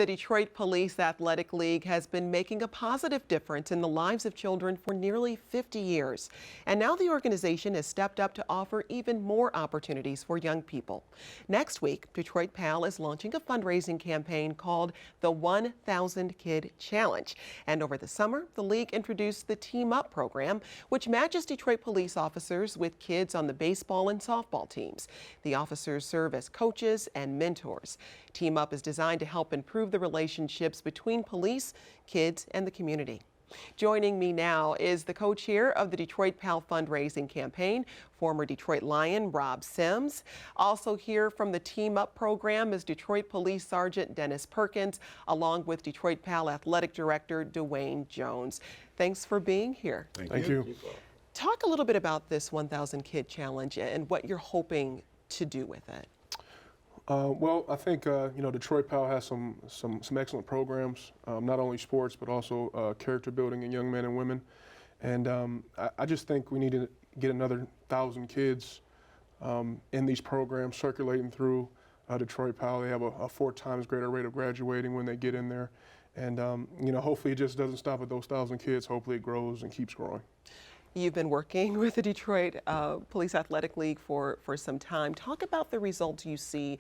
The Detroit Police Athletic League has been making a positive difference in the lives of children for nearly 50 years. And now the organization has stepped up to offer even more opportunities for young people. Next week, Detroit PAL is launching a fundraising campaign called the 1,000 Kid Challenge. And over the summer, the league introduced the Team Up program, which matches Detroit police officers with kids on the baseball and softball teams. The officers serve as coaches and mentors. Team Up is designed to help improve the relationships between police, kids, and the community. Joining me now is the co-chair of the Detroit PAL fundraising campaign, former Detroit Lion Rob Sims. Also here from the Team Up program is Detroit Police Sergeant Dennis Perkins, along with Detroit PAL Athletic Director Dewayne Jones. Thanks for being here. Thank you. Talk a little bit about this 1,000 Kid Challenge and what you're hoping to do with it. Well, I think Detroit PAL has some excellent programs, not only sports but also character building in young men and women. And I just think we need to get another 1,000 kids in these programs circulating through Detroit PAL. They have a 4 times greater rate of graduating when they get in there. And hopefully it just doesn't stop at those 1,000 kids. Hopefully it grows and keeps growing. You've been working with the Detroit Police Athletic League for some time. Talk about the results you see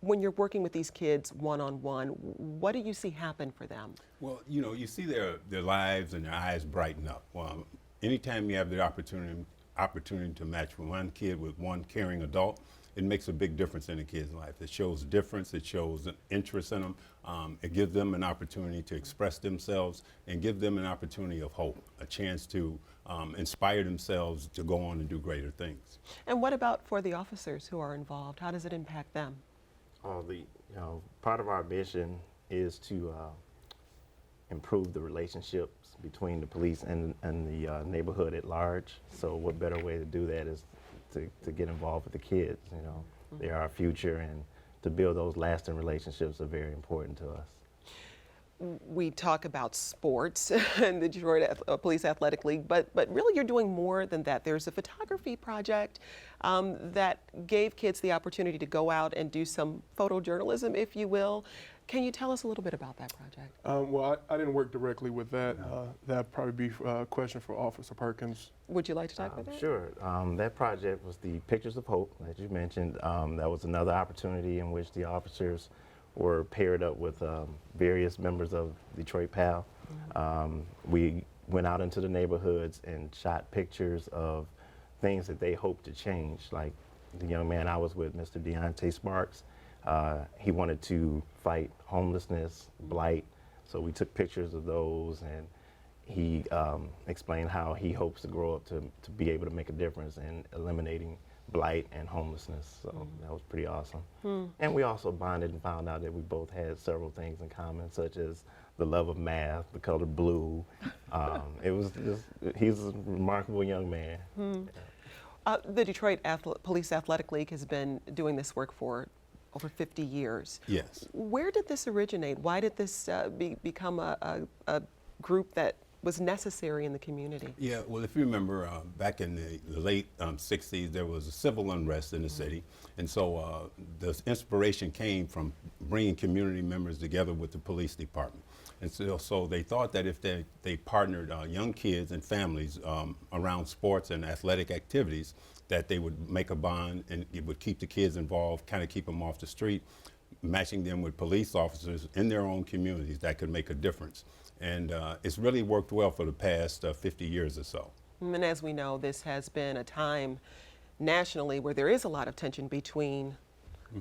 when you're working with these kids one-on-one. What do you see happen for them? Well, you see their lives and their eyes brighten up. Well, anytime you have the opportunity to match one kid with one caring adult, it makes a big difference in a kid's life. It shows difference, it shows an interest in them, it gives them an opportunity to express themselves and give them an opportunity of hope, a chance to inspire themselves to go on and do greater things. And what about for the officers who are involved? How does it impact them? Part of our mission is to improve the relationships between the police and the neighborhood at large. So what better way to do that is to get involved with the kids. They are our future, and to build those lasting relationships are very important to us. We talk about sports and the Detroit Police Athletic League, but really you're doing more than that. There's a photography project that gave kids the opportunity to go out and do some photojournalism, if you will. Can you tell us a little bit about that project? Well, I didn't work directly with that. That'd probably be a question for Officer Perkins. Would you like to talk about that? Sure. That project was the Pictures of Hope that you mentioned. That was another opportunity in which the officers were paired up with various members of Detroit PAL. We went out into the neighborhoods and shot pictures of things that they hoped to change. Like the young man I was with, Mr. Deontay Sparks, he wanted to fight homelessness, blight, so we took pictures of those, and he explained how he hopes to grow up to be able to make a difference in eliminating blight and homelessness. So that was pretty awesome. And we also bonded and found out that we both had several things in common, such as the love of math, the color blue. He's a remarkable young man. The Detroit Police Athletic League has been doing this work for over 50 years. Yes. Where did this originate? Why did this become a group that was necessary in the community? Yeah, well, if you remember, back in the late 60s, there was a civil unrest in the city. And so the inspiration came from bringing community members together with the police department. And so they thought that if they partnered young kids and families around sports and athletic activities, that they would make a bond and it would keep the kids involved, kind of keep them off the street, matching them with police officers in their own communities that could make a difference. And it's really worked well for the past 50 years or so. And as we know, this has been a time nationally where there is a lot of tension between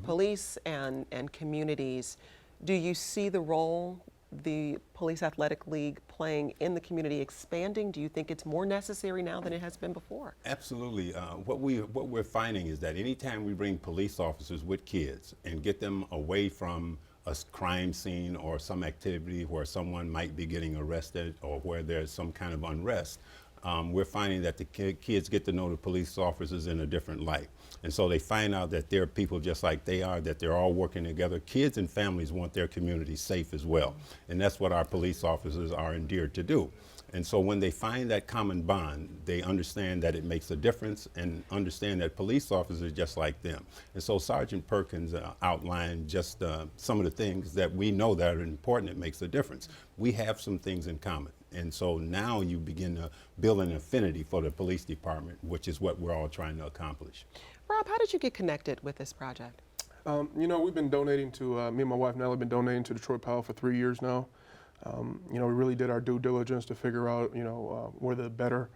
police and communities. Do you see the role the Police Athletic League playing in the community expanding? Do you think it's more necessary now than it has been before? Absolutely. What we're finding is that anytime we bring police officers with kids and get them away from a crime scene or some activity where someone might be getting arrested or where there's some kind of unrest, we're finding that the kids get to know the police officers in a different light. And so they find out that they're people just like they are, that they're all working together. Kids and families want their community safe as well. And that's what our police officers are endeared to do. And so when they find that common bond, they understand that it makes a difference and understand that police officers are just like them. And so Sergeant Perkins outlined just some of the things that we know that are important, it makes a difference. We have some things in common. And so now you begin to build an affinity for the police department, which is what we're all trying to accomplish. Rob, how did you get connected with this project? You know, we've been donating to, me and my wife Nella have been donating to Detroit PAL for 3 years now. You know, we really did our due diligence to figure out, you know, where the better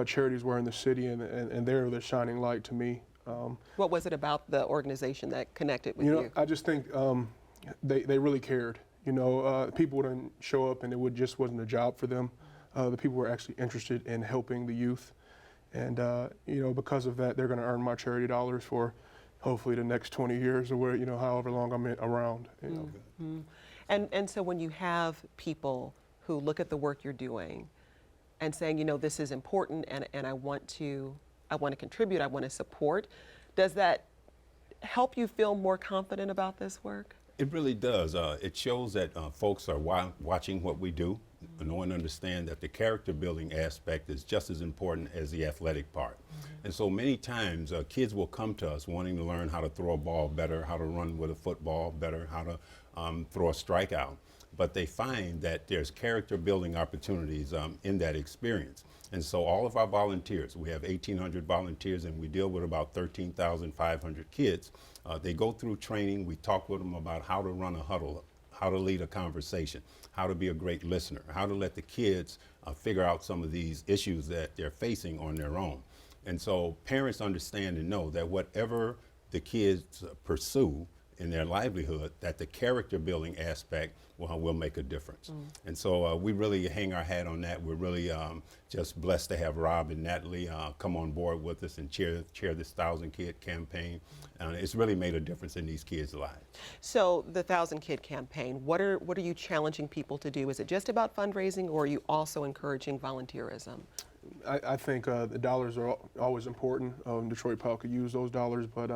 charities were in the city, and they're the shining light to me. What was it about the organization that connected with You you? know, I just think they really cared. You know, people wouldn't show up and it just wasn't a job for them. The people were actually interested in helping the youth. And, you know, because of that, they're going to earn my charity dollars for hopefully the next 20 years or where, you know, however long I'm around. You know. Mm-hmm. And so when you have people who look at the work you're doing and saying, you know, this is important and I want to contribute, I want to support, does that help you feel more confident about this work? It really does. It shows that folks are watching what we do, know and understand that the character building aspect is just as important as the athletic part. And so many times kids will come to us wanting to learn how to throw a ball better, how to run with a football better, how to throw a strikeout. But they find that there's character building opportunities in that experience. And so all of our volunteers, we have 1,800 volunteers and we deal with about 13,500 kids. They go through training. We talk with them about how to run a huddle, how to lead a conversation, how to be a great listener, how to let the kids figure out some of these issues that they're facing on their own. And so parents understand and know that whatever the kids pursue in their livelihood, that the character building aspect will make a difference. And so we really hang our hat on that. We're really just blessed to have Rob and Natalie come on board with us and chair this 1,000 Kid campaign. It's really made a difference in these kids' lives. So the 1,000 Kid campaign, what are you challenging people to do? Is it just about fundraising, or are you also encouraging volunteerism? I think the dollars are always important. Detroit PAL could use those dollars, but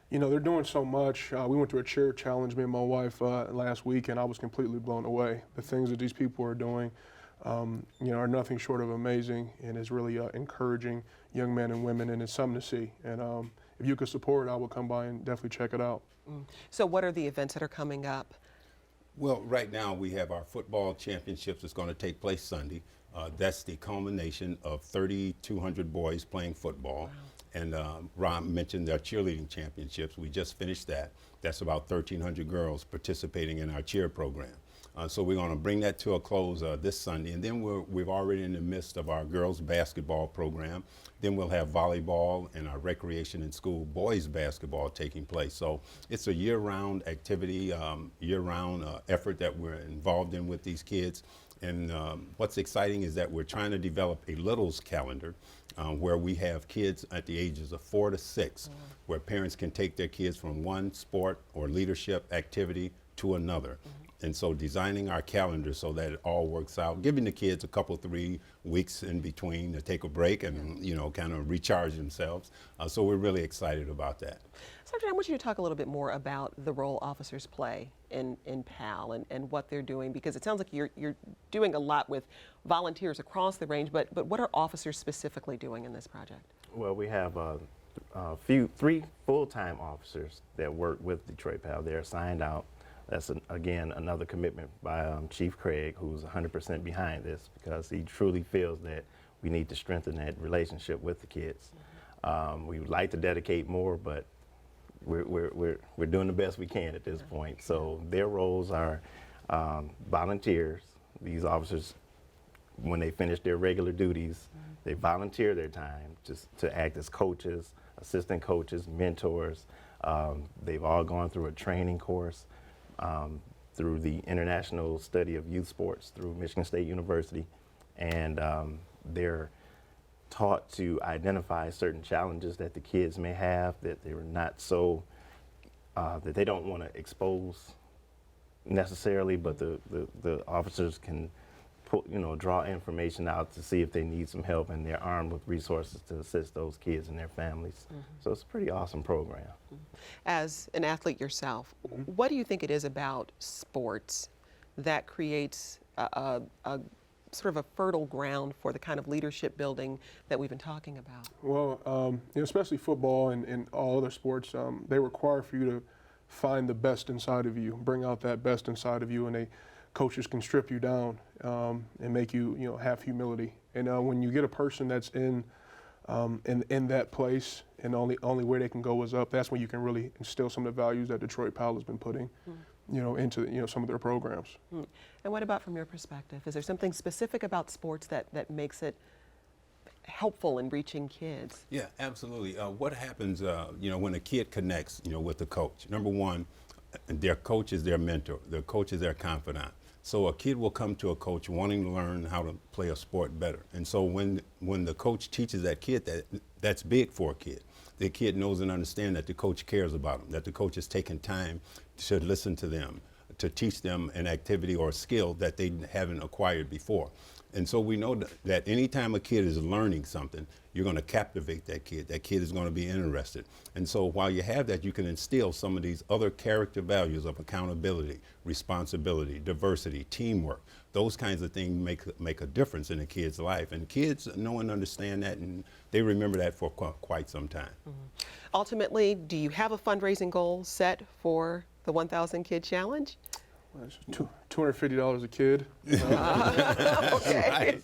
you know, they're doing so much. We went to a cheer challenge, me and my wife, last week, and I was completely blown away. The things that these people are doing, you know, are nothing short of amazing, and is really encouraging young men and women, and it's something to see. And if you could support it, I would come by and definitely check it out. So what are the events that are coming up? Well, right now we have our football championships that's going to take place Sunday. That's the culmination of 3,200 boys playing football. Wow. And Ron mentioned our cheerleading championships. We just finished that. That's about 1,300 girls participating in our cheer program. So we're going to bring that to a close this Sunday. And then we're already in the midst of our girls basketball program. Then we'll have volleyball and our recreation and school boys basketball taking place. So it's a year-round activity, year-round effort that we're involved in with these kids. And what's exciting is that we're trying to develop a littles calendar where we have kids at the ages of 4 to 6, where parents can take their kids from one sport or leadership activity to another. And so designing our calendar so that it all works out, giving the kids a couple, 3 weeks in between to take a break and, you know, kind of recharge themselves. So we're really excited about that. Sergeant, I want you to talk a little bit more about the role officers play in PAL and what they're doing, because it sounds like you're doing a lot with volunteers across the range, but what are officers specifically doing in this project? Well, we have 3 full-time officers that work with Detroit PAL. They're assigned out. That's, again, another commitment by Chief Craig, who's 100% behind this, because he truly feels that we need to strengthen that relationship with the kids. We would like to dedicate more, but we're doing the best we can at this point. So their roles are volunteers. These officers, when they finish their regular duties, they volunteer their time just to act as coaches, assistant coaches, mentors. They've all gone through a training course through the International Study of Youth Sports through Michigan State University, and they're taught to identify certain challenges that the kids may have that they're not so, that they don't want to expose necessarily, but the officers can draw information out to see if they need some help, and they're armed with resources to assist those kids and their families. So it's a pretty awesome program. As an athlete yourself, what do you think it is about sports that creates a sort of a fertile ground for the kind of leadership building that we've been talking about? Well, especially football and all other sports, they require for you to find the best inside of you, bring out that best inside of you, and coaches can strip you down and make you, have humility. And when you get a person that's in that place, and the only way they can go is up, that's when you can really instill some of the values that Detroit Pal has been putting, into some of their programs. And what about from your perspective? Is there something specific about sports that makes it helpful in reaching kids? Yeah, absolutely. What happens, when a kid connects, with the coach? Number one, their coach is their mentor. Their coach is their confidant. So a kid will come to a coach wanting to learn how to play a sport better. And so when the coach teaches that kid that's big for a kid. The kid knows and understands that the coach cares about them, that the coach is taking time to listen to them, to teach them an activity or a skill that they haven't acquired before. And so we know that anytime a kid is learning something, you're going to captivate that kid. That kid is going to be interested. And so while you have that, you can instill some of these other character values of accountability, responsibility, diversity, teamwork. Those kinds of things make a difference in a kid's life. And kids know and understand that, and they remember that for quite some time. Ultimately, do you have a fundraising goal set for the 1,000 Kid Challenge? It's $250 a kid. Okay.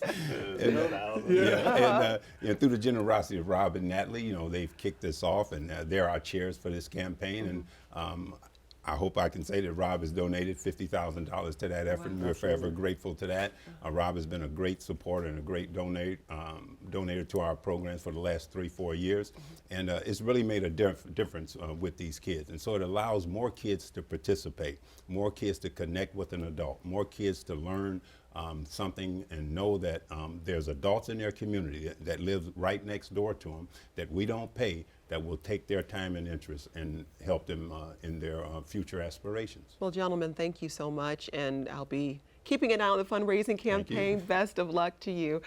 And through the generosity of Rob and Natalie, they've kicked this off, and they're our chairs for this campaign. And I hope I can say that Rob has donated $50,000 to that effort. Wow. We're forever grateful to that. Rob has been a great supporter and a great donator to our programs for the last 3-4 years. And it's really made a difference with these kids. And so it allows more kids to participate, more kids to connect with an adult, more kids to learn something and know that there's adults in their community that live right next door to them that we don't pay, that will take their time and interest and help them in their future aspirations. Well, gentlemen, thank you so much, and I'll be keeping an eye on the fundraising campaign. Best of luck to you.